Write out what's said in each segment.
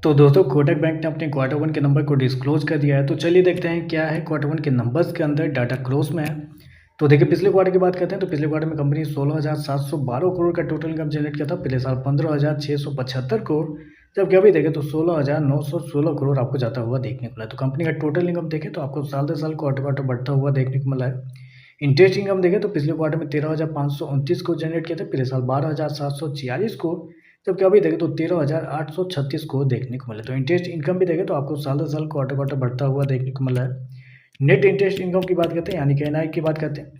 तो दोस्तों कोटक बैंक ने अपने क्वार्टर वन के नंबर को डिस्क्लोज कर दिया है। तो चलिए देखते हैं क्या है क्वार्टर वन के नंबर्स के अंदर डाटा क्लोज में है। तो देखिए पिछले क्वार्टर की बात करते हैं तो पिछले क्वार्टर में कंपनी 16,712 करोड़ का टोटल इनकम जनरेट किया था। पिछले साल 15,675 करोड़, जबकि अभी देखें तो 16,916 करोड़ आपको जाता हुआ देखने को मिला। तो कंपनी का टोटल इनकम देखें तो आपको साल दर साल क्वार्टर क्वार्टर बढ़ता हुआ देखने को मिला है। इंटरेस्ट इनकम देखें तो पिछले क्वार्टर में 13,529 को जनरेट किया था। पिछले साल 12,746 को, जबकि अभी देखें तो 13,836 को देखने को मिला। तो इंटरेस्ट इनकम भी देखें तो आपको साल दर साल क्वार्टर क्वार्टर बढ़ता हुआ देखने को मिला है। नेट इंटरेस्ट इनकम की बात करते हैं यानी कि एनआई की बात करते हैं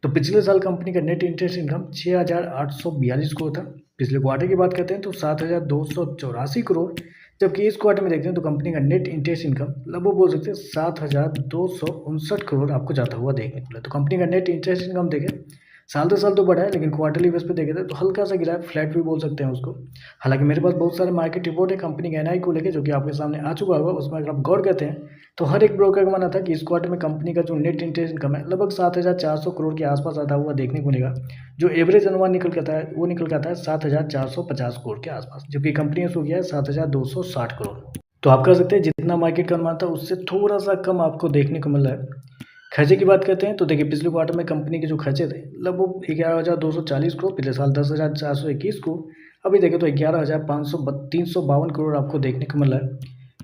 तो पिछले साल कंपनी का नेट इंटरेस्ट इनकम 6,842 करोड़ था। पिछले क्वार्टर की बात करते हैं तो 7,284 करोड़, जबकि इस क्वार्टर में देखते हैं तो कंपनी का नेट इंटरेस्ट इनकम लगभग बोल सकते हैं 7,259 करोड़ आपको जाता हुआ देखने को मिला। तो कंपनी का नेट इंटरेस्ट इनकम देखें साल दर साल तो बढ़ा है, लेकिन क्वार्टरली बेस पे देखे तो हल्का सा गिरा है, फ्लैट भी बोल सकते हैं उसको। हालांकि मेरे पास बहुत सारे मार्केट रिपोर्ट है कंपनी के एनआई को लेकर जो कि आपके सामने आ चुका होगा। उसमें अगर आप गौर करते हैं तो हर एक ब्रोकर का मानना था कि इस क्वार्टर में कंपनी का जो नेट इंटरेस्ट इनकम है लगभग 7,400 करोड़ के आसपास आता हुआ देखने को मिलेगा। जो एवरेज अनुमान निकल के आता है वो निकल के आता है 7,450 करोड़ के आसपास, जबकि कंपनी ने शो किया है 7,260 करोड़। तो आप कह सकते हैं जितना मार्केट का अनुमान था उससे थोड़ा सा कम आपको देखने को मिल रहा है। खर्चे की बात करते हैं तो देखिए पिछले क्वार्टर में कंपनी के जो खर्चे थे लगभग 11,240 करोड़, पिछले साल 10,421 को, अभी देखें तो 11,352 करोड़ आपको देखने को मिल रहा है।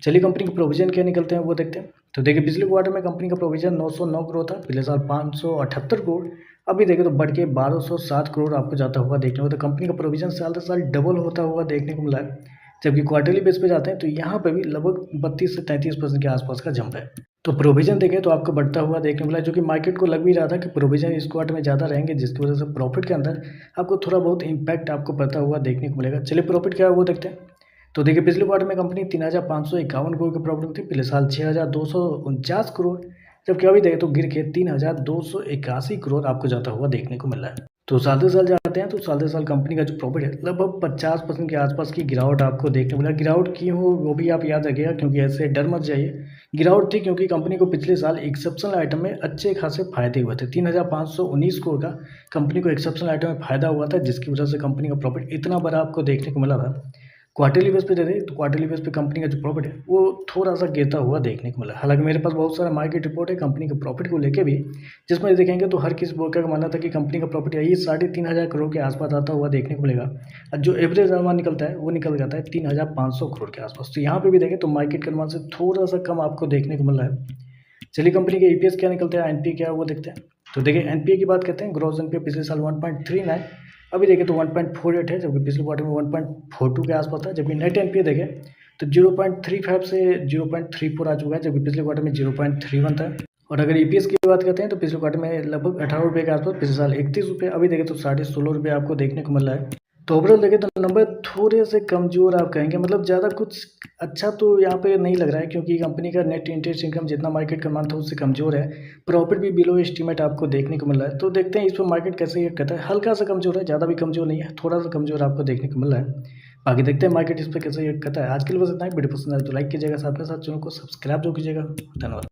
चलिए कंपनी के प्रोविजन क्या निकलते हैं वो देखते हैं। तो देखिए पिछले क्वार्टर में कंपनी का प्रोविजन 909 करोड़ था। पिछले साल 578 करोड़, अभी देखें तो बढ़ के 1,207 करोड़ आपको जाता हुआ देखने को। तो कंपनी का प्रोविजन साल दर साल डबल होता हुआ देखने को मिला है। जबकि क्वार्टरली बेस पे जाते हैं तो यहाँ पे भी लगभग 32 से 33% के आसपास का जंप है। तो प्रोविजन देखें तो आपको बढ़ता हुआ देखने को मिला, जो कि मार्केट को लग भी रहा था कि प्रोविजन इस क्वार्टर में ज़्यादा रहेंगे, जिसकी वजह से प्रॉफिट के अंदर आपको थोड़ा बहुत इंपैक्ट आपको पड़ता हुआ देखने को मिलेगा। चलिए प्रॉफिट क्या है वो देखते हैं। तो देखिए पिछले क्वार्टर में कंपनी 3,551 करोड़ की प्रॉफिट थी। पिछले साल 6,249 करोड़, जबकि अभी देखें तो गिर के 3,281 करोड़ आपको जाता हुआ देखने को मिल रहा है। तो साल दर साल जाते हैं तो साल दर साल कंपनी का जो प्रॉफिट है लगभग 50% के आसपास की गिरावट आपको देखने को मिला। गिरावट क्यों हो वो भी आप याद रखिएगा, क्योंकि ऐसे डर मत जाइए। गिरावट थी क्योंकि कंपनी को पिछले साल एक्सेप्शनल आइटम में अच्छे खासे फायदे हुए थे। 3,519 करोड़ का कंपनी को एक्सेप्शनल आइटम में फायदा हुआ था, जिसकी वजह से कंपनी का प्रॉफिट इतना बड़ा आपको देखने को मिला था। क्वार्टरली बेस पे देखें तो क्वार्टरली बेस पे कंपनी का जो प्रॉफिट है वो थोड़ा सा गिरता हुआ देखने को मिला। हालांकि मेरे पास बहुत सारा मार्केट रिपोर्ट है कंपनी के प्रॉफिट को लेके भी, जिसमें देखेंगे तो हर किसी ब्रोकर का मानना था कि कंपनी का प्रॉफिट यही 3,500 करोड़ के आसपास आता हुआ देखने को मिलेगा। और जो एवरेज अनुमान निकलता है वो निकल जाता है 3,500 करोड़ के आसपास। तो यहाँ पे भी देखें तो मार्केट के अनुमान से थोड़ा सा कम आपको देखने को मिल रहा है। चलिए कंपनी के ईपीएस क्या निकलता है, एनपीए क्या है वो देखते हैं। तो देखिए एनपीए की बात करते हैं। ग्रॉस एनपीए पिछले साल 1.39, अभी देखें तो 1.48 है, जबकि पिछले क्वार्टर में 1.42 के आसपास था। जबकि नेट एनपीए देखें तो 0.35 से 0.34 आ चुका है, जबकि पिछले क्वार्टर में 0.31 था। और अगर ईपीएस की बात करते हैं तो पिछले क्वार्टर में लगभग 18 रुपये के आसपास, पिछले साल 31 रुपये, अभी देखें तो 16.5 रुपये आपको देखने को मिल रहा है। तो ओवरऑल देखें तो नंबर थोड़े से कमज़ोर आप कहेंगे, मतलब ज़्यादा कुछ अच्छा तो यहाँ पे नहीं लग रहा है, क्योंकि कंपनी का नेट इंटरेस्ट इनकम जितना मार्केट का मान था उससे कमज़ोर है। प्रॉफिट भी बिलो एस्टीमेट आपको देखने को मिल रहा है। तो देखते हैं इस पर मार्केट कैसे रिएक्ट करता है। हल्का सा कमज़ोर है, ज़्यादा भी कमज़ोर नहीं है, थोड़ा सा कमज़ोर आपको देखने को मिल रहा है। बाकी देखते हैं मार्केट इस पर कैसे रिएक्ट करता है। आज के लिए बस इतना ही। वीडियो पसंद आए तो लाइक कीजिएगा, साथ में साथ चैनल को सब्सक्राइब जो कीजिएगा। धन्यवाद।